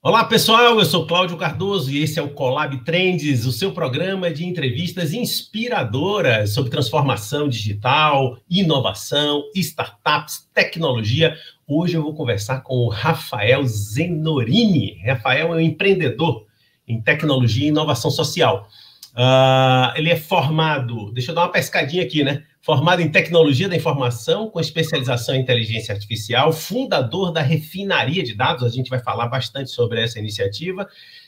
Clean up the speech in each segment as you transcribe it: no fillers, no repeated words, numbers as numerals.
Olá, pessoal, eu sou Cláudio Cardoso e esse é o Colab Trends, o seu programa de entrevistas inspiradoras sobre transformação digital, inovação, startups, tecnologia. Hoje eu vou conversar com o Rafael Zenorini. Rafael é um empreendedor em tecnologia e inovação social. Ele é formado, deixa eu dar uma pescadinha aqui, né? Formado em tecnologia da informação, com especialização em inteligência artificial, fundador da Refinaria de Dados, a gente vai falar bastante sobre essa iniciativa,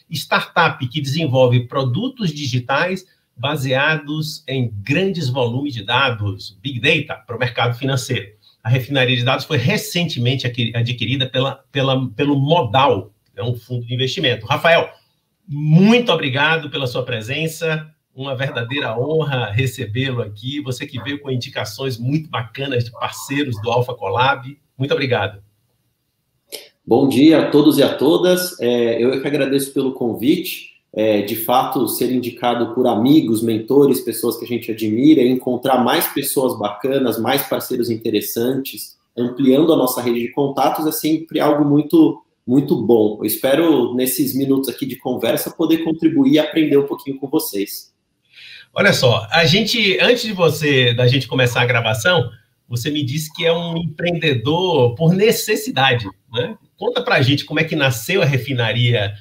startup que desenvolve produtos digitais baseados em grandes volumes de dados, Big Data, para o mercado financeiro. A Refinaria de Dados foi recentemente adquirida pelo Modal, é um fundo de investimento. Rafael, muito obrigado pela sua presença, uma verdadeira honra recebê-lo aqui, você que veio com indicações muito bacanas de parceiros do Alpha Colab, muito obrigado. Bom dia a todos e a todas, eu que agradeço pelo convite, de fato ser indicado por amigos, mentores, pessoas que a gente admira, encontrar mais pessoas bacanas, mais parceiros interessantes, ampliando a nossa rede de contatos é sempre algo muito bom. Eu espero, nesses minutos aqui de conversa, poder contribuir e aprender um pouquinho com vocês. Olha só, antes da gente começar a gravação, você me disse que é um empreendedor por necessidade, né? Conta pra gente como é que nasceu a Refinaria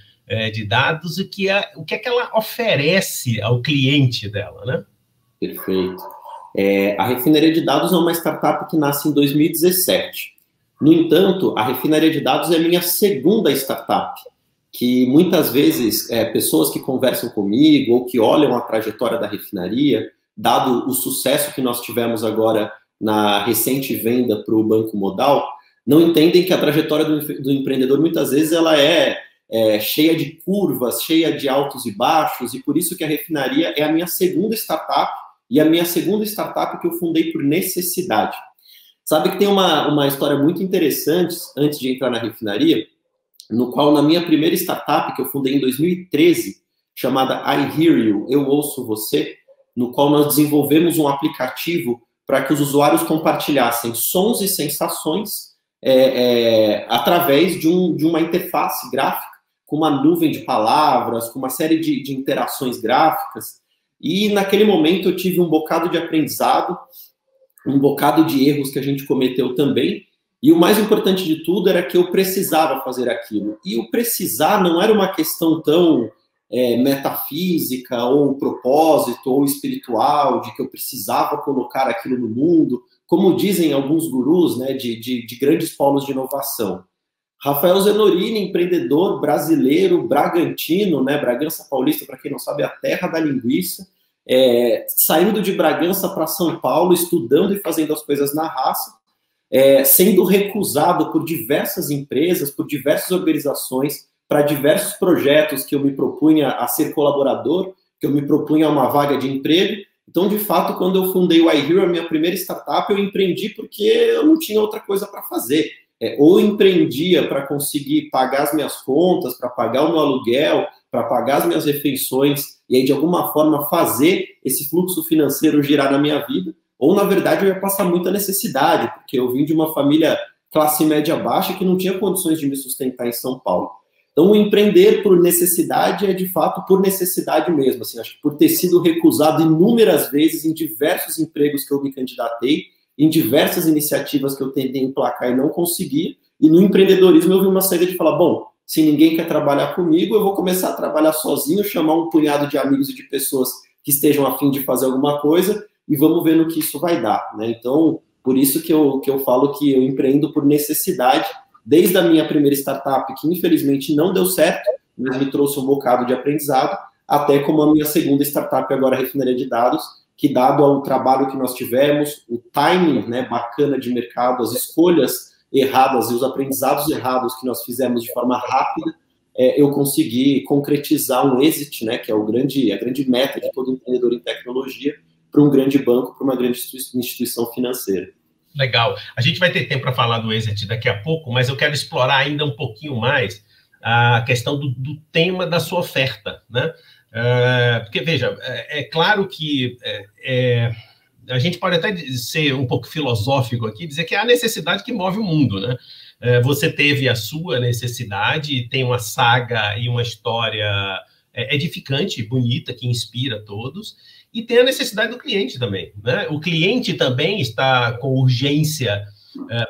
de Dados e o que é que ela oferece ao cliente dela, né? Perfeito. A Refinaria de Dados é uma startup que nasce em 2017. No entanto, a Refinaria de Dados é a minha segunda startup, que muitas vezes pessoas que conversam comigo ou que olham a trajetória da refinaria, dado o sucesso que nós tivemos agora na recente venda para o Banco Modal, não entendem que a trajetória do empreendedor muitas vezes ela é cheia de curvas, cheia de altos e baixos, e por isso que a refinaria é a minha segunda startup, e a minha segunda startup que eu fundei por necessidade. Sabe que tem uma história muito interessante antes de entrar na refinaria, no qual, na minha primeira startup, que eu fundei em 2013, chamada I Hear You, Eu Ouço Você, no qual nós desenvolvemos um aplicativo para que os usuários compartilhassem sons e sensações através de uma interface gráfica, com uma nuvem de palavras, com uma série de interações gráficas. E, naquele momento, eu tive um bocado de aprendizado, um bocado de erros que a gente cometeu também, e o mais importante de tudo era que eu precisava fazer aquilo. E o precisar não era uma questão tão metafísica, ou propósito, ou espiritual, de que eu precisava colocar aquilo no mundo, como dizem alguns gurus, né, de grandes polos de inovação. Rafael Zenorini, empreendedor brasileiro, bragantino, né, Bragança Paulista, para quem não sabe, é a terra da linguiça, saindo de Bragança para São Paulo, estudando e fazendo as coisas na raça, sendo recusado por diversas empresas, por diversas organizações, para diversos projetos que eu me propunha a ser colaborador, que eu me propunha a uma vaga de emprego. Então, de fato, quando eu fundei o iHear, a minha primeira startup, eu empreendi porque eu não tinha outra coisa para fazer. Ou empreendia para conseguir pagar as minhas contas, para pagar o meu aluguel, para pagar as minhas refeições, e aí, de alguma forma, fazer esse fluxo financeiro girar na minha vida, ou, na verdade, eu ia passar muita necessidade, porque eu vim de uma família classe média baixa que não tinha condições de me sustentar em São Paulo. Então, o empreender por necessidade é, de fato, por necessidade mesmo. Assim, acho que por ter sido recusado inúmeras vezes em diversos empregos que eu me candidatei, em diversas iniciativas que eu tentei emplacar e não consegui, e no empreendedorismo eu vi uma saída de falar, bom, se ninguém quer trabalhar comigo, eu vou começar a trabalhar sozinho, chamar um punhado de amigos e de pessoas que estejam a fim de fazer alguma coisa, e vamos ver no que isso vai dar, né? Então, por isso que eu falo que eu empreendo por necessidade, desde a minha primeira startup, que infelizmente não deu certo, mas me trouxe um bocado de aprendizado, até como a minha segunda startup agora, a Refinaria de Dados, que dado ao trabalho que nós tivemos, o timing, né, bacana de mercado, as escolhas erradas e os aprendizados errados que nós fizemos de forma rápida, eu consegui concretizar um exit, né, que é a grande meta de todo empreendedor em tecnologia, para um grande banco, para uma grande instituição financeira. Legal. A gente vai ter tempo para falar do exit daqui a pouco, mas eu quero explorar ainda um pouquinho mais a questão do tema da sua oferta, né? Porque, veja, é claro que a gente pode até ser um pouco filosófico aqui, dizer que é a necessidade que move o mundo, né? Você teve a sua necessidade, tem uma saga e uma história edificante, bonita, que inspira todos, e tem a necessidade do cliente também, né? O cliente também está com urgência.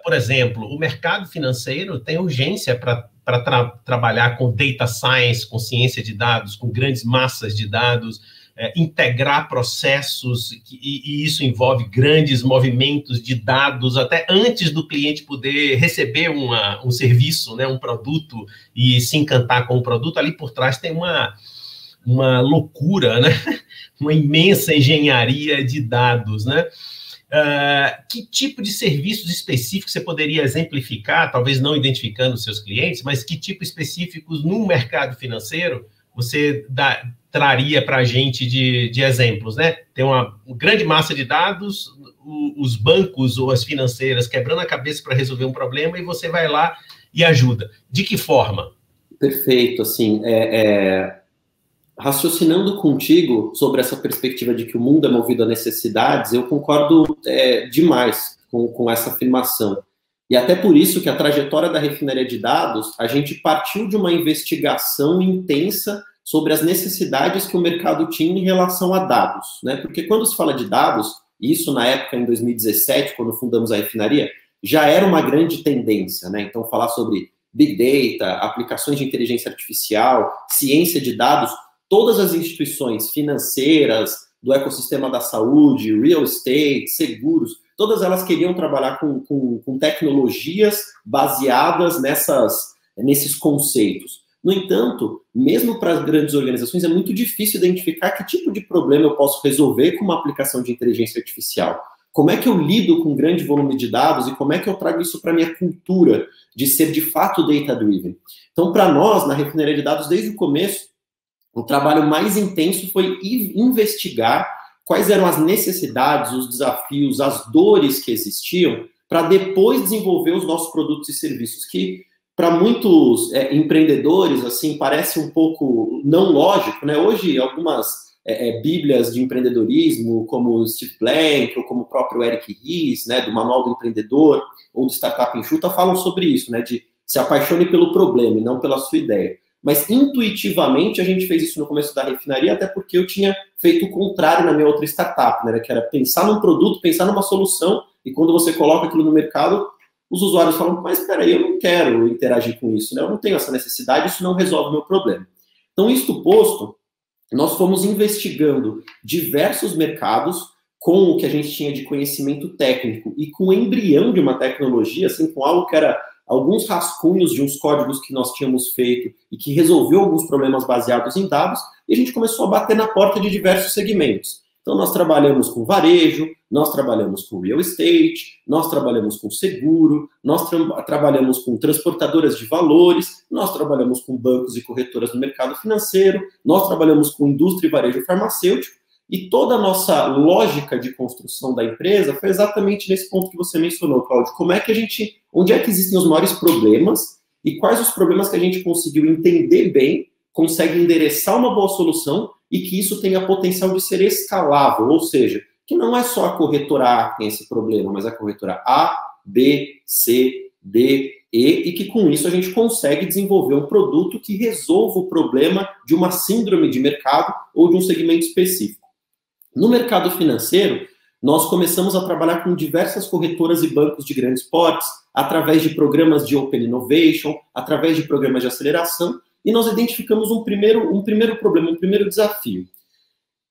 Por exemplo, o mercado financeiro tem urgência para trabalhar com data science, com ciência de dados, com grandes massas de dados, integrar processos, e isso envolve grandes movimentos de dados, até antes do cliente poder receber um serviço, né, um produto, e se encantar com o produto. Ali por trás tem uma loucura, né? Uma imensa engenharia de dados, né? Que tipo de serviços específicos você poderia exemplificar, talvez não identificando os seus clientes, mas que tipo específicos no mercado financeiro você traria para a gente de exemplos, né? Tem uma grande massa de dados, os bancos ou as financeiras quebrando a cabeça para resolver um problema, e você vai lá e ajuda. De que forma? Perfeito, assim, raciocinando contigo sobre essa perspectiva de que o mundo é movido a necessidades, eu concordo demais com essa afirmação. E até por isso que a trajetória da refinaria de dados, a gente partiu de uma investigação intensa sobre as necessidades que o mercado tinha em relação a dados, né? Porque quando se fala de dados, isso na época, em 2017, quando fundamos a refinaria, já era uma grande tendência, né? Então, falar sobre Big Data, aplicações de inteligência artificial, ciência de dados, todas as instituições financeiras, do ecossistema da saúde, real estate, seguros, todas elas queriam trabalhar com tecnologias baseadas nesses conceitos. No entanto, mesmo para as grandes organizações, é muito difícil identificar que tipo de problema eu posso resolver com uma aplicação de inteligência artificial. Como é que eu lido com um grande volume de dados e como é que eu trago isso para a minha cultura de ser, de fato, data-driven? Então, para nós, na refinaria de dados, desde o começo, o trabalho mais intenso foi investigar quais eram as necessidades, os desafios, as dores que existiam, para depois desenvolver os nossos produtos e serviços, que para muitos empreendedores, assim, parece um pouco não lógico, né? Hoje, algumas bíblias de empreendedorismo, como o Steve Blank, ou como o próprio Eric Ries, né, do Manual do Empreendedor, ou do Startup Enxuta, falam sobre isso, né, de se apaixone pelo problema e não pela sua ideia. Mas, intuitivamente, a gente fez isso no começo da refinaria, até porque eu tinha feito o contrário na minha outra startup, né, que era pensar num produto, pensar numa solução, e quando você coloca aquilo no mercado, os usuários falam, mas peraí, eu não quero interagir com isso, né, eu não tenho essa necessidade, isso não resolve o meu problema. Então, isto posto, nós fomos investigando diversos mercados com o que a gente tinha de conhecimento técnico e com o embrião de uma tecnologia, assim, com algo que era alguns rascunhos de uns códigos que nós tínhamos feito e que resolveu alguns problemas baseados em dados, e a gente começou a bater na porta de diversos segmentos. Então, nós trabalhamos com varejo, nós trabalhamos com real estate, nós trabalhamos com seguro, nós trabalhamos com transportadoras de valores, nós trabalhamos com bancos e corretoras no mercado financeiro, nós trabalhamos com indústria e varejo farmacêutico, e toda a nossa lógica de construção da empresa foi exatamente nesse ponto que você mencionou, Cláudio. Onde é que existem os maiores problemas e quais os problemas que a gente conseguiu entender bem, consegue endereçar uma boa solução e que isso tenha potencial de ser escalável, ou seja, que não é só a corretora A que tem esse problema, mas a corretora A, B, C, D, E que com isso a gente consegue desenvolver um produto que resolva o problema de uma síndrome de mercado ou de um segmento específico. No mercado financeiro, nós começamos a trabalhar com diversas corretoras e bancos de grandes portes, através de programas de Open Innovation, através de programas de aceleração, e nós identificamos um primeiro problema, um primeiro desafio.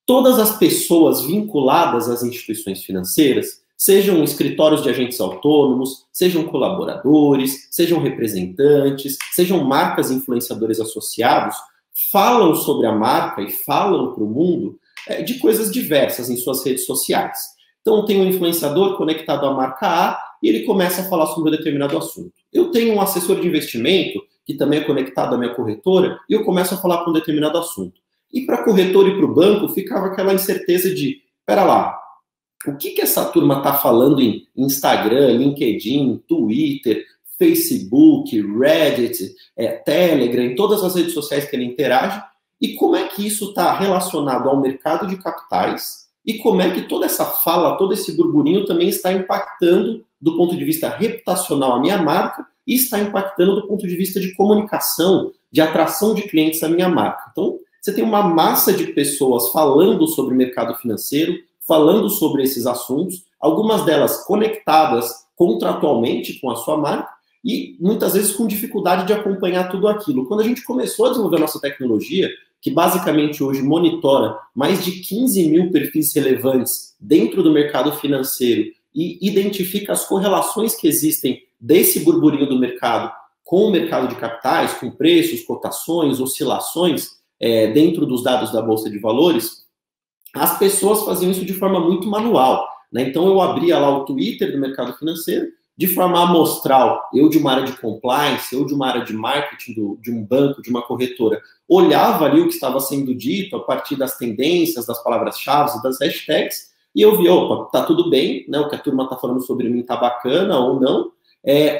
Todas as pessoas vinculadas às instituições financeiras, sejam escritórios de agentes autônomos, sejam colaboradores, sejam representantes, sejam marcas e influenciadores associados, falam sobre a marca e falam para o mundo de coisas diversas em suas redes sociais. Então, tem um influenciador conectado à marca A e ele começa a falar sobre um determinado assunto. Eu tenho um assessor de investimento que também é conectado à minha corretora e eu começo a falar com um determinado assunto. E para a corretora e para o banco ficava aquela incerteza de, pera lá, o que essa turma está falando em Instagram, LinkedIn, Twitter, Facebook, Reddit, Telegram, em todas as redes sociais que ele interage, e como é que isso está relacionado ao mercado de capitais, e como é que toda essa fala, todo esse burburinho também está impactando, do ponto de vista reputacional, a minha marca, e está impactando do ponto de vista de comunicação, de atração de clientes à minha marca. Então, você tem uma massa de pessoas falando sobre o mercado financeiro, falando sobre esses assuntos, algumas delas conectadas contratualmente com a sua marca e muitas vezes com dificuldade de acompanhar tudo aquilo. Quando a gente começou a desenvolver a nossa tecnologia, que basicamente hoje monitora mais de 15 mil perfis relevantes dentro do mercado financeiro e identifica as correlações que existem desse burburinho do mercado com o mercado de capitais, com preços, cotações, oscilações dentro dos dados da Bolsa de Valores, as pessoas faziam isso de forma muito manual, né? Então eu abria lá o Twitter do mercado financeiro, de forma amostral, eu de uma área de compliance, eu de uma área de marketing de um banco, de uma corretora, olhava ali o que estava sendo dito a partir das tendências, das palavras-chave, das hashtags, e eu via, opa, tá tudo bem, né? O que a turma tá falando sobre mim tá bacana ou não.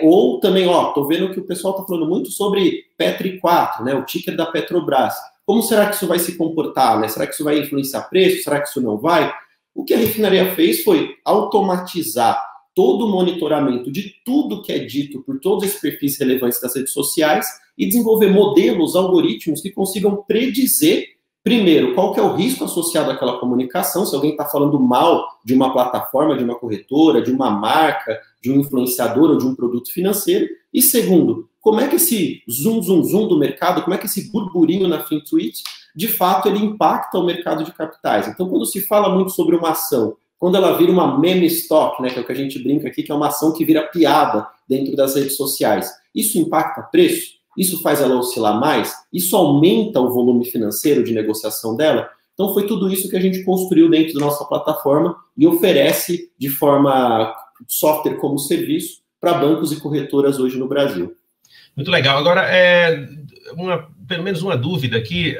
Ou também, tô vendo que o pessoal tá falando muito sobre Petri 4, né? O ticker da Petrobras. Como será que isso vai se comportar, né? Será que isso vai influenciar preço? Será que isso não vai? O que a refinaria fez foi automatizar todo o monitoramento de tudo que é dito por todos esses perfis relevantes das redes sociais e desenvolver modelos, algoritmos que consigam predizer, primeiro, qual que é o risco associado àquela comunicação, se alguém está falando mal de uma plataforma, de uma corretora, de uma marca, de um influenciador ou de um produto financeiro, e segundo, como é que esse zoom do mercado, como é que esse burburinho na FinTwit, de fato, ele impacta o mercado de capitais. Então, quando se fala muito sobre uma ação, quando ela vira uma meme stock, né, que é o que a gente brinca aqui, que é uma ação que vira piada dentro das redes sociais, isso impacta preço? Isso faz ela oscilar mais? Isso aumenta o volume financeiro de negociação dela? Então, foi tudo isso que a gente construiu dentro da nossa plataforma e oferece de forma software como serviço para bancos e corretoras hoje no Brasil. Muito legal. Agora, pelo menos uma dúvida aqui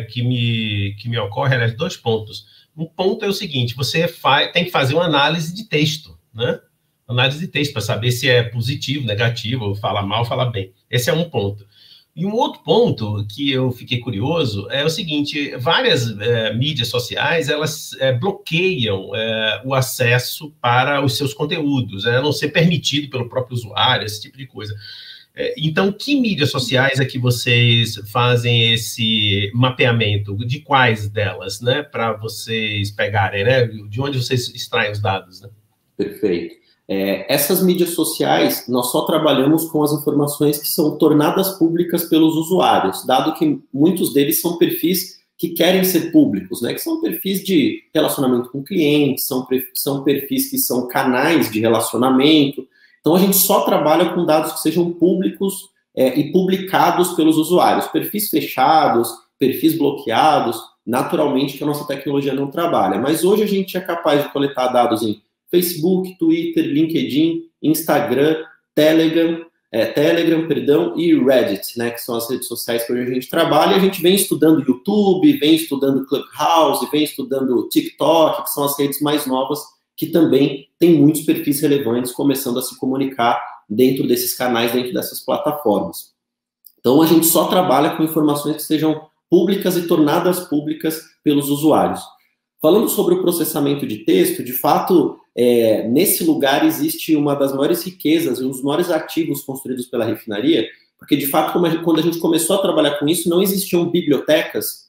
que me ocorre, aliás, 2 pontos. Um ponto é o seguinte, você tem que fazer uma análise de texto, né? Análise de texto para saber se é positivo, negativo, fala mal, fala bem. Esse é um ponto. E um outro ponto que eu fiquei curioso é o seguinte, várias mídias sociais, elas bloqueiam o acesso para os seus conteúdos, a não ser permitido pelo próprio usuário, esse tipo de coisa. Então, que mídias sociais é que vocês fazem esse mapeamento? De quais delas, né? Para vocês pegarem, né? De onde vocês extraem os dados, né? Perfeito. Essas mídias sociais, nós só trabalhamos com as informações que são tornadas públicas pelos usuários, dado que muitos deles são perfis que querem ser públicos, né? Que são perfis de relacionamento com clientes, são perfis que são canais de relacionamento. Então, a gente só trabalha com dados que sejam públicos e publicados pelos usuários. Perfis fechados, perfis bloqueados, naturalmente que a nossa tecnologia não trabalha. Mas hoje a gente é capaz de coletar dados em Facebook, Twitter, LinkedIn, Instagram, Telegram, e Reddit, né, que são as redes sociais que hoje a gente trabalha. E a gente vem estudando YouTube, vem estudando Clubhouse, vem estudando TikTok, que são as redes mais novas que também tem muitos perfis relevantes começando a se comunicar dentro desses canais, dentro dessas plataformas. Então, a gente só trabalha com informações que sejam públicas e tornadas públicas pelos usuários. Falando sobre o processamento de texto, de fato, nesse lugar existe uma das maiores riquezas e um dos maiores ativos construídos pela refinaria, porque, de fato, quando a gente começou a trabalhar com isso, não existiam bibliotecas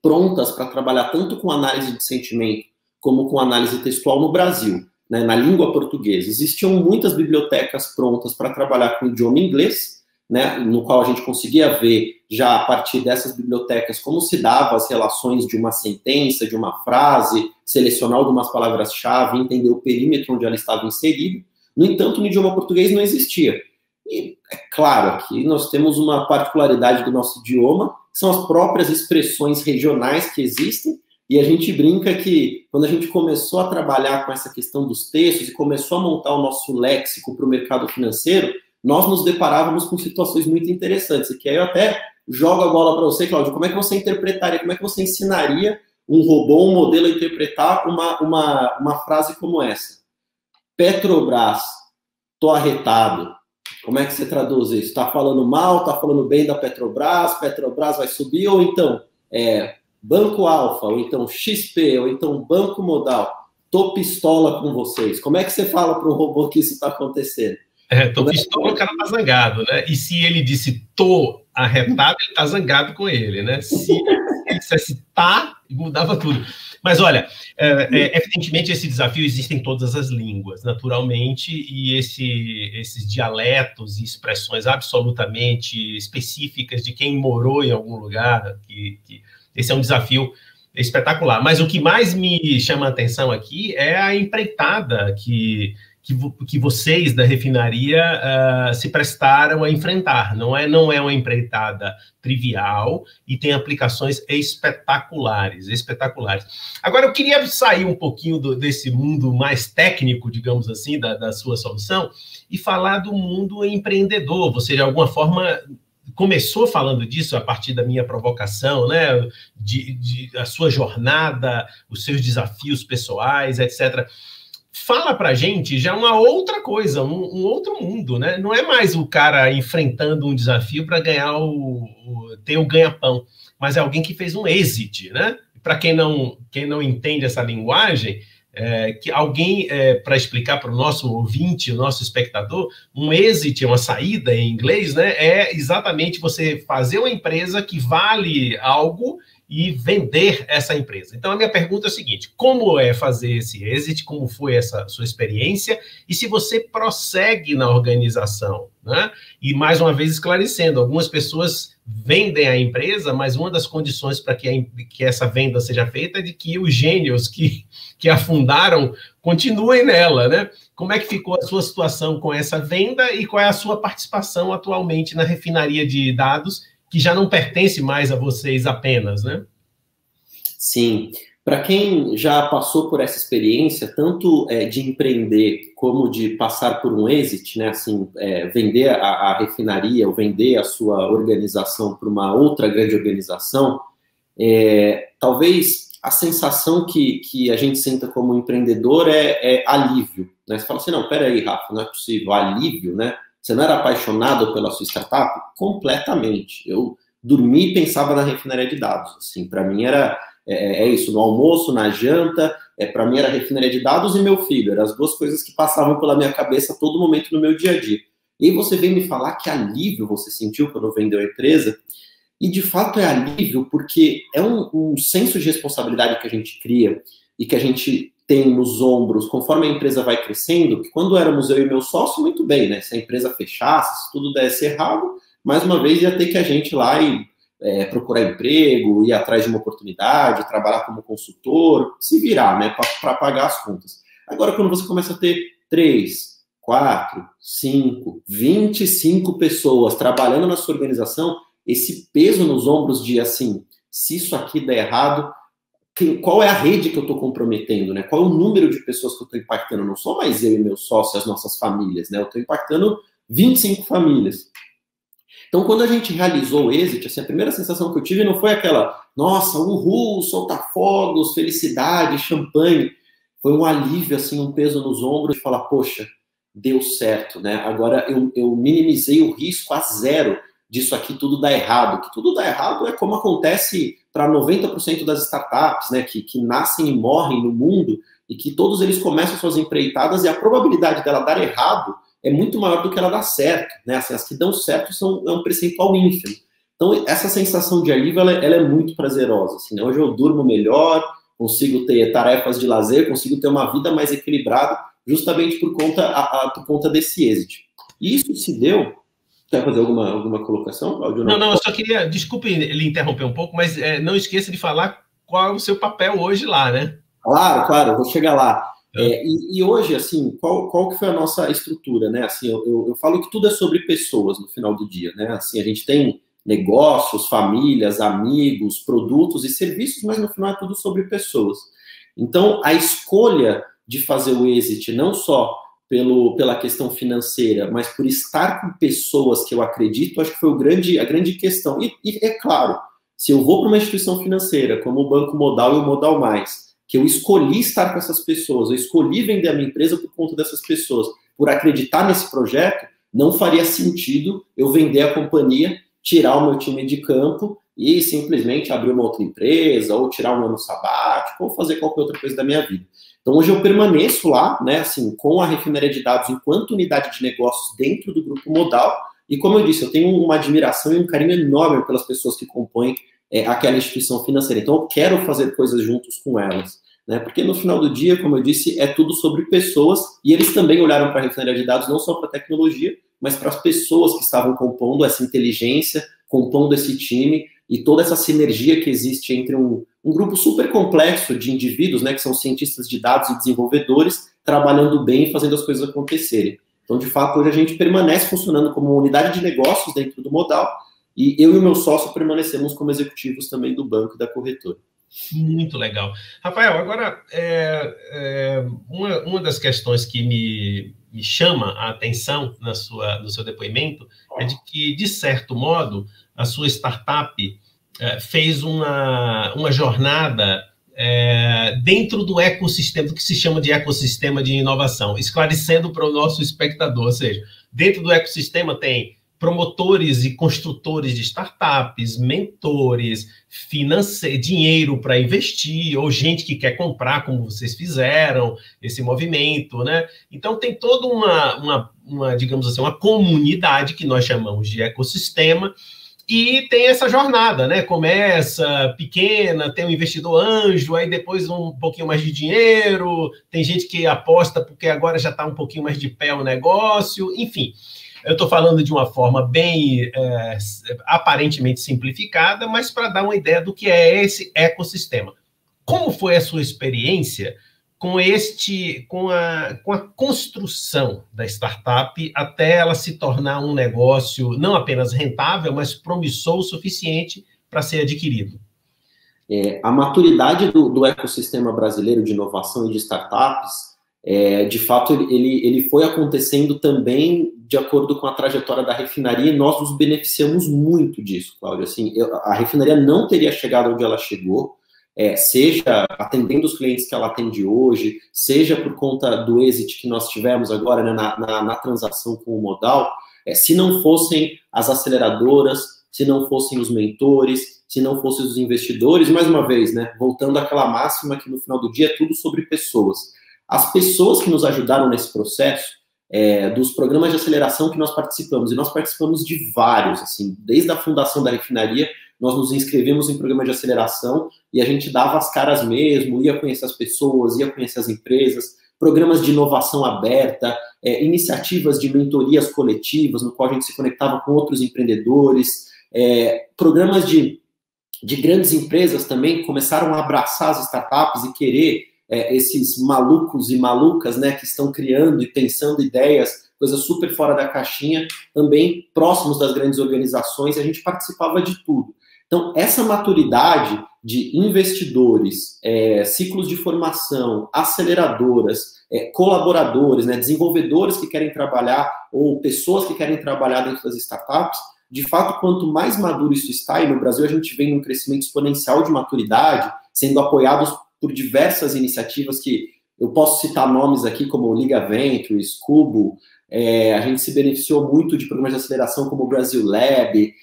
prontas para trabalhar tanto com análise de sentimento como com análise textual no Brasil, né, na língua portuguesa. Existiam muitas bibliotecas prontas para trabalhar com o idioma inglês, né, no qual a gente conseguia ver, já a partir dessas bibliotecas, como se dava as relações de uma sentença, de uma frase, selecionar algumas palavras-chave, entender o perímetro onde ela estava inserida. No entanto, no idioma português não existia. E, é claro, aqui nós temos uma particularidade do nosso idioma, que são as próprias expressões regionais que existem. E a gente brinca que, quando a gente começou a trabalhar com essa questão dos textos e começou a montar o nosso léxico para o mercado financeiro, nós nos deparávamos com situações muito interessantes. E que aí eu até jogo a bola para você, Cláudio, como é que você interpretaria, como é que você ensinaria um robô, um modelo a interpretar uma frase como essa? Petrobras, tô arretado. Como é que você traduz isso? Está falando mal, está falando bem da Petrobras, Petrobras vai subir, ou então... Banco Alfa, ou então XP, ou então Banco Modal, tô pistola com vocês. Como é que você fala para um robô que isso está acontecendo? Tô pistola, o cara tá zangado, né? E se ele disse tô arretado, ele tá zangado com ele, né? Se ele dissesse tá, mudava tudo. Mas olha, evidentemente esse desafio existe em todas as línguas, naturalmente, e esses dialetos e expressões absolutamente específicas de quem morou em algum lugar, esse é um desafio espetacular. Mas o que mais me chama a atenção aqui é a empreitada que vocês da refinaria se prestaram a enfrentar. Não é uma empreitada trivial e tem aplicações espetaculares. Agora, eu queria sair um pouquinho desse mundo mais técnico, digamos assim, da sua solução, e falar do mundo empreendedor. Você, de alguma forma, começou falando disso a partir da minha provocação, né? A sua jornada, os seus desafios pessoais, etc. Fala pra gente já uma outra coisa, um outro mundo, né? Não é mais o cara enfrentando um desafio para ganhar ter o ganha-pão, mas é alguém que fez um exit, né? Para quem não entende essa linguagem, que alguém, para explicar para o nosso ouvinte, o nosso espectador, um exit, uma saída em inglês, né? É exatamente você fazer uma empresa que vale algo e vender essa empresa. Então, a minha pergunta é a seguinte: como é fazer esse exit? Como foi essa sua experiência? E se você prossegue na organização, né? E, mais uma vez, esclarecendo, algumas pessoas vendem a empresa, mas uma das condições para que essa venda seja feita é de que os gênios que a fundaram continuem nela, né? Como é que ficou a sua situação com essa venda e qual é a sua participação atualmente na refinaria de dados, que já não pertence mais a vocês apenas, né? Sim. Para quem já passou por essa experiência, tanto de empreender como de passar por um exit, né? Assim, vender a refinaria ou vender a sua organização para uma outra grande organização, talvez a sensação que a gente senta como empreendedor é alívio, né? Você fala assim, não, peraí, Rafa, não é possível, alívio, né? Você não era apaixonado pela sua startup? Completamente. Eu dormi e pensava na refinaria de dados. Assim, para mim era isso, no almoço, na janta, para mim era refinaria de dados e meu filho. Eram as duas coisas que passavam pela minha cabeça a todo momento no meu dia a dia. E aí você vem me falar que alívio você sentiu quando vendeu a empresa. E de fato é alívio porque é um senso de responsabilidade que a gente cria e que a gente tem nos ombros, conforme a empresa vai crescendo, que quando éramos eu e meu sócio, muito bem, né? Se a empresa fechasse, se tudo desse errado, mais uma vez ia ter que a gente ir lá e procurar emprego, ir atrás de uma oportunidade, trabalhar como consultor, se virar, né? Para pagar as contas. Agora, quando você começa a ter 3, 4, 5, 25 pessoas trabalhando na sua organização, esse peso nos ombros de, assim, se isso aqui der errado, qual é a rede que eu estou comprometendo, né? Qual é o número de pessoas que eu estou impactando? Não sou mais eu e meu sócio, as nossas famílias, né? Eu estou impactando 25 famílias. Então, quando a gente realizou o exit, assim, a primeira sensação que eu tive não foi aquela, nossa, uhul, soltar fogos, felicidade, champanhe. Foi um alívio, assim, um peso nos ombros de falar, poxa, deu certo, né? Agora eu minimizei o risco a zero disso aqui tudo dar errado. Que tudo dá errado é como acontece para 90% das startups, né, que nascem e morrem no mundo e que todos eles começam suas empreitadas e a probabilidade dela dar errado é muito maior do que ela dar certo, né? Assim, as que dão certo é um percentual ínfimo. Então, essa sensação de alívio, ela é muito prazerosa. Assim, né? Hoje eu durmo melhor, consigo ter tarefas de lazer, consigo ter uma vida mais equilibrada, justamente por conta desse exit. E isso se deu... Quer fazer alguma colocação, Cláudio? Não, eu só queria, desculpe lhe interromper um pouco, mas não esqueça de falar qual é o seu papel hoje lá, né? Claro, vou chegar lá. E hoje, assim, qual que foi a nossa estrutura, né? Assim, eu falo que tudo é sobre pessoas no final do dia, né? Assim, a gente tem negócios, famílias, amigos, produtos e serviços, mas no final é tudo sobre pessoas. Então, a escolha de fazer o exit, não só pela questão financeira, mas por estar com pessoas que eu acredito, acho que foi a grande questão. E é claro, se eu vou para uma instituição financeira, como o Banco Modal e o Modal Mais, que eu escolhi estar com essas pessoas, eu escolhi vender a minha empresa por conta dessas pessoas, por acreditar nesse projeto, não faria sentido eu vender a companhia, tirar o meu time de campo e simplesmente abrir uma outra empresa, ou tirar um ano sabático, ou fazer qualquer outra coisa da minha vida. Então, hoje eu permaneço lá, né, assim, com a refinaria de dados enquanto unidade de negócios dentro do Grupo Modal, e como eu disse, eu tenho uma admiração e um carinho enorme pelas pessoas que compõem aquela instituição financeira. Então, eu quero fazer coisas juntos com elas, né, porque no final do dia, como eu disse, é tudo sobre pessoas, e eles também olharam para a refinaria de dados não só para a tecnologia, mas para as pessoas que estavam compondo essa inteligência, compondo esse time, e toda essa sinergia que existe entre um grupo super complexo de indivíduos, né, que são cientistas de dados e desenvolvedores, trabalhando bem e fazendo as coisas acontecerem. Então, de fato, hoje a gente permanece funcionando como uma unidade de negócios dentro do Modal, e eu e o meu sócio permanecemos como executivos também do banco e da corretora. Muito legal. Rafael, agora, uma das questões que me chama a atenção no seu depoimento é de que, de certo modo, a sua startup fez uma jornada dentro do ecossistema, do que se chama de ecossistema de inovação, esclarecendo para o nosso espectador, ou seja, dentro do ecossistema tem promotores e construtores de startups, mentores, dinheiro para investir, ou gente que quer comprar, como vocês fizeram, esse movimento, né? Então, tem toda uma digamos assim, uma comunidade que nós chamamos de ecossistema, e tem essa jornada, né? Começa pequena, tem um investidor anjo, aí depois um pouquinho mais de dinheiro, tem gente que aposta porque agora já está um pouquinho mais de pé o negócio, enfim. Eu estou falando de uma forma bem aparentemente simplificada, mas para dar uma ideia do que é esse ecossistema. Como foi a sua experiência com a construção da startup até ela se tornar um negócio não apenas rentável, mas promissor o suficiente para ser adquirido? A maturidade do ecossistema brasileiro de inovação e de startups, de fato, ele foi acontecendo também de acordo com a trajetória da refinaria, e nós nos beneficiamos muito disso, Cláudio. Assim, a refinaria não teria chegado onde ela chegou, seja atendendo os clientes que ela atende hoje, seja por conta do êxito que nós tivemos agora, né, na transação com o Modal, se não fossem as aceleradoras, se não fossem os mentores, se não fossem os investidores, mais uma vez, né, voltando àquela máxima que no final do dia é tudo sobre pessoas. As pessoas que nos ajudaram nesse processo, dos programas de aceleração que nós participamos, e nós participamos de vários, assim, desde a fundação da refinaria, nós nos inscrevemos em programas de aceleração e a gente dava as caras mesmo, ia conhecer as pessoas, ia conhecer as empresas, programas de inovação aberta, iniciativas de mentorias coletivas, no qual a gente se conectava com outros empreendedores, programas de grandes empresas também que começaram a abraçar as startups e querer esses malucos e malucas, né, que estão criando e pensando ideias, coisas super fora da caixinha, também próximos das grandes organizações, e a gente participava de tudo. Então, essa maturidade de investidores, ciclos de formação, aceleradoras, colaboradores, né, desenvolvedores que querem trabalhar, ou pessoas que querem trabalhar dentro das startups, de fato, quanto mais maduro isso está, e no Brasil a gente vem num crescimento exponencial de maturidade, sendo apoiados por diversas iniciativas que eu posso citar nomes aqui, como Liga Ventures, Cubo, a gente se beneficiou muito de programas de aceleração como o Brasil Lab,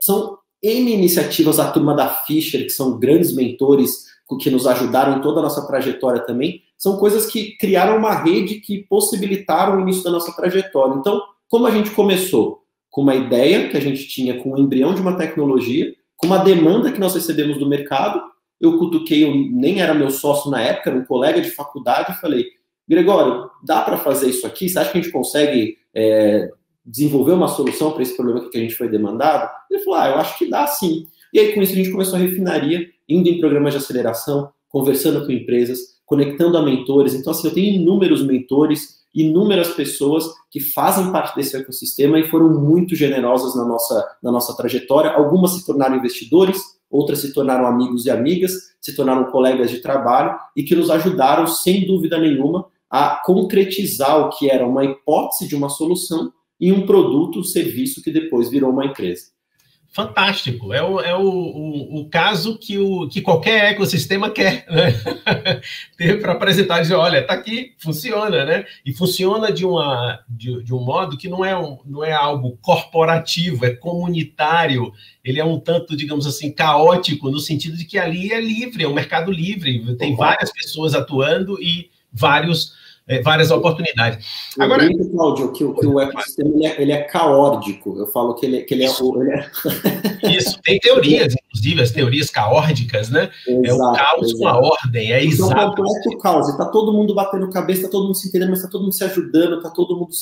são N iniciativas da turma da Fisher, que são grandes mentores que nos ajudaram em toda a nossa trajetória também, são coisas que criaram uma rede que possibilitaram o início da nossa trajetória. Então, como a gente começou? Com uma ideia que a gente tinha, com o embrião de uma tecnologia, com uma demanda que nós recebemos do mercado. Eu cutuquei, eu nem era meu sócio na época, era um colega de faculdade, e falei, Gregório, dá para fazer isso aqui? Você acha que a gente consegue desenvolver uma solução para esse problema que a gente foi demandado? Ele falou, eu acho que dá sim. E aí, com isso, a gente começou a refinaria, indo em programas de aceleração, conversando com empresas, conectando a mentores. Então, assim, eu tenho inúmeros mentores, inúmeras pessoas que fazem parte desse ecossistema e foram muito generosas na nossa trajetória. Algumas se tornaram investidores, outras se tornaram amigos e amigas, se tornaram colegas de trabalho e que nos ajudaram, sem dúvida nenhuma, a concretizar o que era uma hipótese de uma solução em um produto, serviço que depois virou uma empresa. Fantástico, o caso que qualquer ecossistema quer, né? Ter para apresentar, dizer, olha, está aqui, funciona, né? E funciona de um modo que não é algo corporativo, é comunitário, ele é um tanto, digamos assim, caótico, no sentido de que ali é livre, é um mercado livre, tem várias pessoas atuando e várias oportunidades. Agora, eu brinco, Cláudio, que o ecossistema ele é caórdico. Eu falo que ele é... Isso, tem teorias, inclusive, as teorias caórdicas, né? Exato, é o caos com a ordem, é exato. Então, complete o caos, está todo mundo batendo cabeça, está todo mundo se entendendo, mas está todo mundo se ajudando, está todo mundo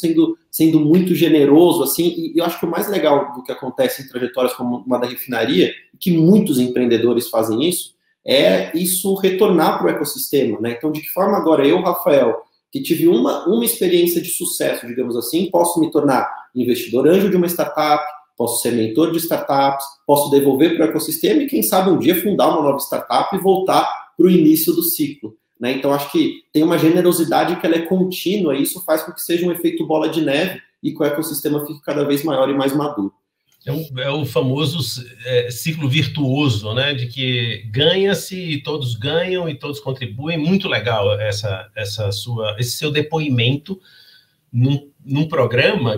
sendo muito generoso, assim, e eu acho que o mais legal do que acontece em trajetórias como uma da refinaria, que muitos empreendedores fazem isso, é isso retornar para o ecossistema, né? Então, de que forma agora eu, Rafael, que tive uma experiência de sucesso, digamos assim, posso me tornar investidor anjo de uma startup, posso ser mentor de startups, posso devolver para o ecossistema e, quem sabe, um dia fundar uma nova startup e voltar para o início do ciclo, né? Então, acho que tem uma generosidade que ela é contínua e isso faz com que seja um efeito bola de neve e que o ecossistema fique cada vez maior e mais maduro. É o famoso ciclo virtuoso, né? De que ganha-se e todos ganham e todos contribuem. Muito legal esse seu depoimento num programa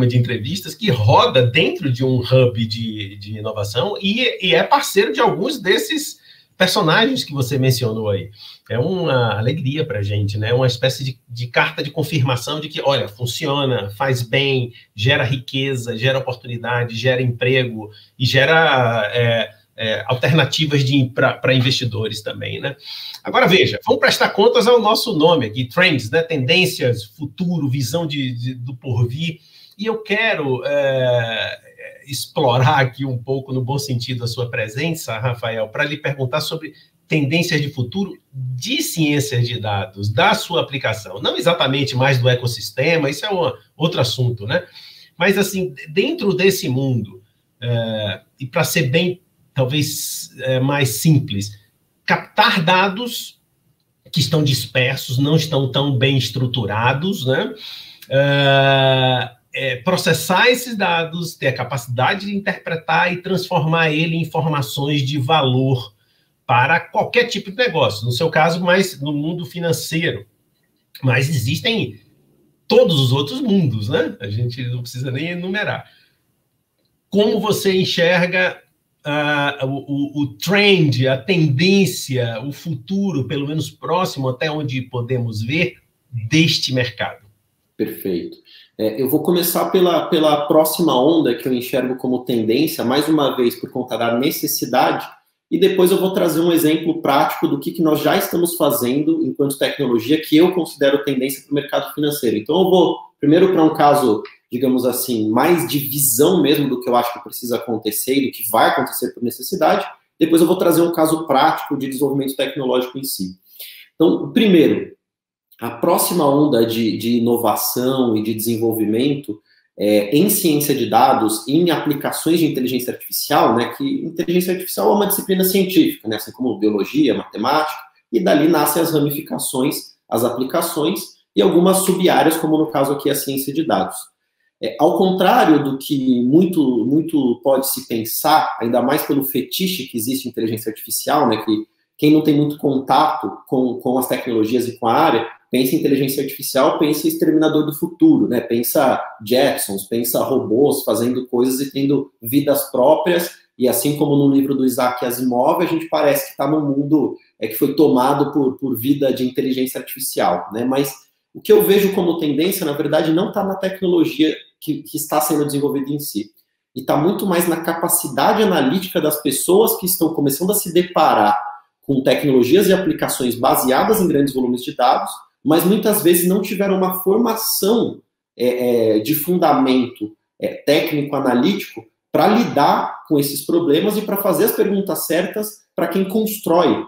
de entrevistas que roda dentro de um hub de inovação e é parceiro de alguns desses personagens que você mencionou aí. É uma alegria para a gente, né? Uma espécie de carta de confirmação de que, olha, funciona, faz bem, gera riqueza, gera oportunidade, gera emprego e gera alternativas para investidores também, né? Agora, veja, vamos prestar contas ao nosso nome aqui, Trends, né? Tendências, futuro, visão do porvir. E eu quero explorar aqui um pouco, no bom sentido, a sua presença, Rafael, para lhe perguntar sobre tendências de futuro de ciências de dados, da sua aplicação. Não exatamente mais do ecossistema, isso é outro assunto, né? Mas, assim, dentro desse mundo, e para ser bem, talvez, mais simples, captar dados que estão dispersos, não estão tão bem estruturados, né? Processar esses dados, ter a capacidade de interpretar e transformar ele em informações de valor para qualquer tipo de negócio. No seu caso, mais no mundo financeiro. Mas existem todos os outros mundos, né? A gente não precisa nem enumerar. Como você enxerga o trend, a tendência, o futuro, pelo menos próximo, até onde podemos ver, deste mercado? Perfeito. Eu vou começar pela próxima onda que eu enxergo como tendência, mais uma vez por conta da necessidade, e depois eu vou trazer um exemplo prático do que nós já estamos fazendo enquanto tecnologia, que eu considero tendência para o mercado financeiro. Então, eu vou primeiro para um caso, digamos assim, mais de visão mesmo do que eu acho que precisa acontecer e do que vai acontecer por necessidade. Depois eu vou trazer um caso prático de desenvolvimento tecnológico em si. Então, primeiro, a próxima onda de inovação e de desenvolvimento em ciência de dados, em aplicações de inteligência artificial, né, que inteligência artificial é uma disciplina científica, né, assim como biologia, matemática, e dali nascem as ramificações, as aplicações e algumas sub-áreas, como no caso aqui a ciência de dados. Ao contrário do que muito pode se pensar, ainda mais pelo fetiche que existe em inteligência artificial, né, que quem não tem muito contato com as tecnologias e com a área, pensa em inteligência artificial, pensa em exterminador do futuro, né? Pensa Jetsons, pensa robôs fazendo coisas e tendo vidas próprias, e assim como no livro do Isaac Asimov, a gente parece que está num mundo que foi tomado por vida de inteligência artificial, né? Mas o que eu vejo como tendência, na verdade, não está na tecnologia que está sendo desenvolvida em si, e está muito mais na capacidade analítica das pessoas que estão começando a se deparar com tecnologias e aplicações baseadas em grandes volumes de dados, mas muitas vezes não tiveram uma formação de fundamento técnico-analítico para lidar com esses problemas e para fazer as perguntas certas para quem constrói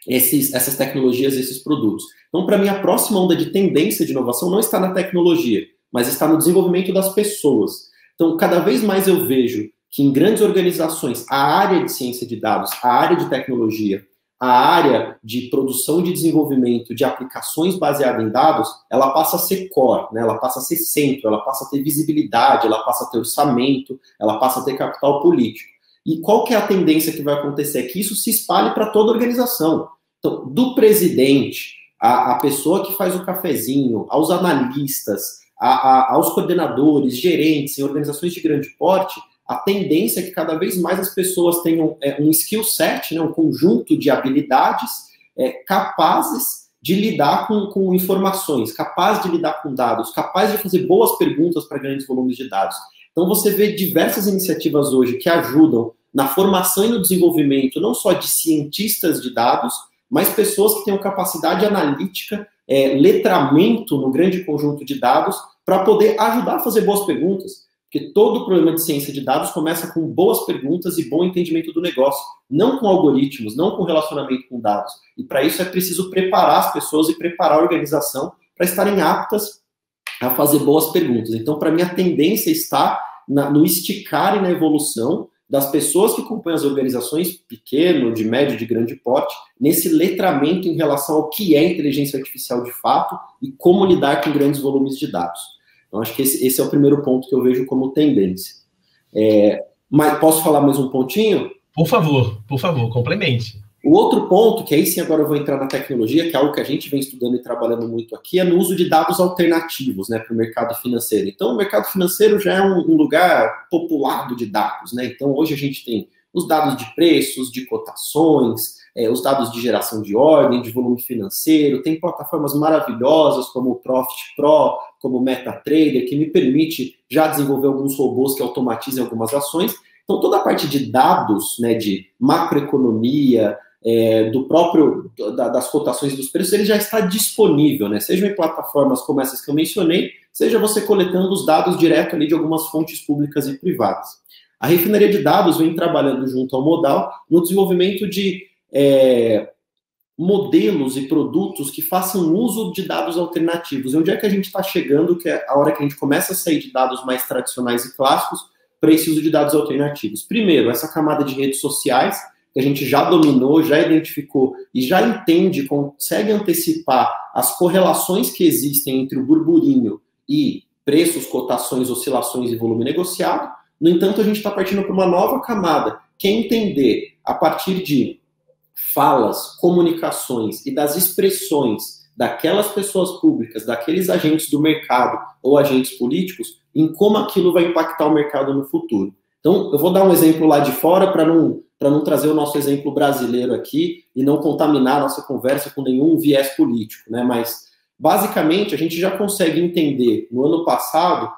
essas tecnologias, esses produtos. Então, para mim, a próxima onda de tendência de inovação não está na tecnologia, mas está no desenvolvimento das pessoas. Então, cada vez mais eu vejo que em grandes organizações, a área de ciência de dados, a área de tecnologia, a área de produção e de desenvolvimento de aplicações baseadas em dados, ela passa a ser core, né? Ela passa a ser centro, ela passa a ter visibilidade, ela passa a ter orçamento, ela passa a ter capital político. E qual que é a tendência que vai acontecer? É que isso se espalhe para toda a organização. Então, do presidente, a pessoa que faz o cafezinho, aos analistas, aos coordenadores, gerentes em organizações de grande porte, a tendência é que cada vez mais as pessoas tenham um skill set, né, um conjunto de habilidades capazes de lidar com informações, capazes de lidar com dados, capazes de fazer boas perguntas para grandes volumes de dados. Então você vê diversas iniciativas hoje que ajudam na formação e no desenvolvimento, não só de cientistas de dados, mas pessoas que tenham capacidade analítica, letramento no grande conjunto de dados, para poder ajudar a fazer boas perguntas. Porque todo problema de ciência de dados começa com boas perguntas e bom entendimento do negócio, não com algoritmos, não com relacionamento com dados. E para isso é preciso preparar as pessoas e preparar a organização para estarem aptas a fazer boas perguntas. Então, para mim, a tendência está no esticar e na evolução das pessoas que acompanham as organizações, pequeno, de médio, de grande porte, nesse letramento em relação ao que é inteligência artificial de fato e como lidar com grandes volumes de dados. Então, acho que esse é o primeiro ponto que eu vejo como tendência. Mas posso falar mais um pontinho? Por favor, complemente. O outro ponto, que aí sim agora eu vou entrar na tecnologia, que é algo que a gente vem estudando e trabalhando muito aqui, é no uso de dados alternativos, né, para o mercado financeiro. Então, o mercado financeiro já é um lugar populado de dados, né? Então, hoje a gente tem os dados de preços, de cotações, os dados de geração de ordem, de volume financeiro, tem plataformas maravilhosas como o Profit Pro, como o MetaTrader, que me permite já desenvolver alguns robôs que automatizem algumas ações. Então, toda a parte de dados, né, de macroeconomia, das cotações dos preços, ele já está disponível, né? Seja em plataformas como essas que eu mencionei, seja você coletando os dados direto ali de algumas fontes públicas e privadas. A refinaria de dados vem trabalhando junto ao Modal no desenvolvimento de modelos e produtos que façam uso de dados alternativos. E onde é que a gente está chegando, que é a hora que a gente começa a sair de dados mais tradicionais e clássicos para esse uso de dados alternativos? Primeiro, essa camada de redes sociais, que a gente já dominou, já identificou e já entende, consegue antecipar as correlações que existem entre o burburinho e preços, cotações, oscilações e volume negociado. No entanto, a gente está partindo para uma nova camada, que é entender, a partir de falas, comunicações e das expressões daquelas pessoas públicas, daqueles agentes do mercado ou agentes políticos, em como aquilo vai impactar o mercado no futuro. Então, eu vou dar um exemplo lá de fora para não trazer o nosso exemplo brasileiro aqui e não contaminar a nossa conversa com nenhum viés político, né? Mas, basicamente, a gente já consegue entender, no ano passado,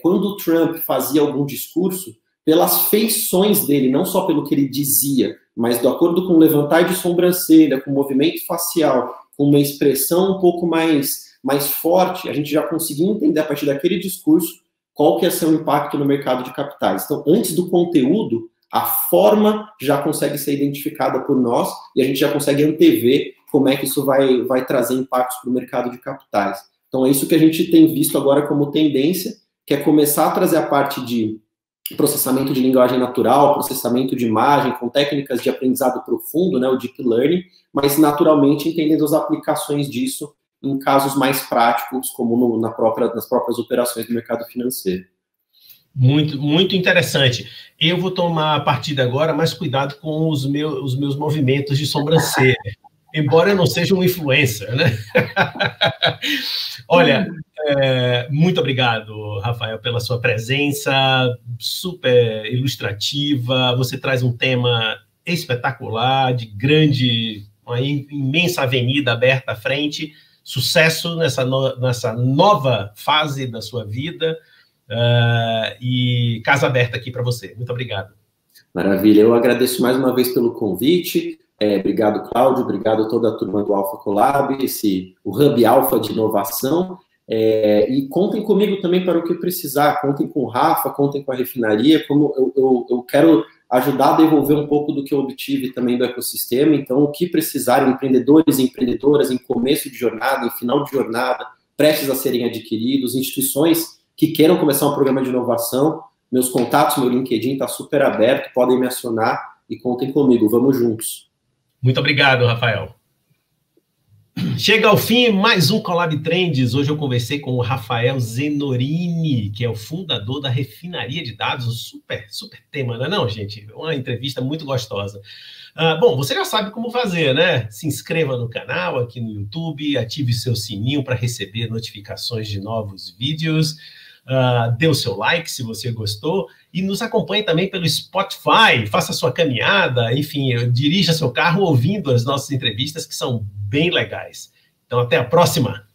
quando o Trump fazia algum discurso, pelas feições dele, não só pelo que ele dizia, mas de acordo com o levantar de sobrancelha, com o movimento facial, com uma expressão um pouco mais forte, a gente já conseguia entender a partir daquele discurso qual que ia ser o impacto no mercado de capitais. Então, antes do conteúdo, a forma já consegue ser identificada por nós e a gente já consegue antever como é que isso vai trazer impactos para o mercado de capitais. Então, é isso que a gente tem visto agora como tendência, que é começar a trazer a parte de processamento de linguagem natural, processamento de imagem, com técnicas de aprendizado profundo, né, o Deep Learning, mas naturalmente entendendo as aplicações disso em casos mais práticos, como nas próprias operações do mercado financeiro. Muito, muito interessante. Eu vou tomar a partir de agora mais cuidado com os meus movimentos de sobrancelha, embora eu não seja um influencer, né? Olha, muito obrigado, Rafael, pela sua presença, super ilustrativa. Você traz um tema espetacular, uma imensa avenida aberta à frente. Sucesso nessa nova fase da sua vida. E casa aberta aqui para você. Muito obrigado. Maravilha. Eu agradeço mais uma vez pelo convite. Obrigado, Cláudio. Obrigado a toda a turma do Alpha Collab, o Hub Alpha de inovação. E contem comigo também para o que precisar. Contem com o Rafa, contem com a refinaria. Como eu quero ajudar a devolver um pouco do que eu obtive também do ecossistema. Então, o que precisarem, empreendedores e empreendedoras em começo de jornada, em final de jornada, prestes a serem adquiridos, instituições que queiram começar um programa de inovação, meus contatos, meu LinkedIn está super aberto, podem me acionar e contem comigo, vamos juntos. Muito obrigado, Rafael. Chega ao fim mais um Colab Trends. Hoje eu conversei com o Rafael Zenorini, que é o fundador da Refinaria de Dados. Um super tema, não é não, gente? Uma entrevista muito gostosa. Bom, você já sabe como fazer, né? Se inscreva no canal aqui no YouTube, ative seu sininho para receber notificações de novos vídeos. Dê o seu like se você gostou e nos acompanhe também pelo Spotify, faça sua caminhada, enfim, dirija seu carro ouvindo as nossas entrevistas que são bem legais. Então, até a próxima!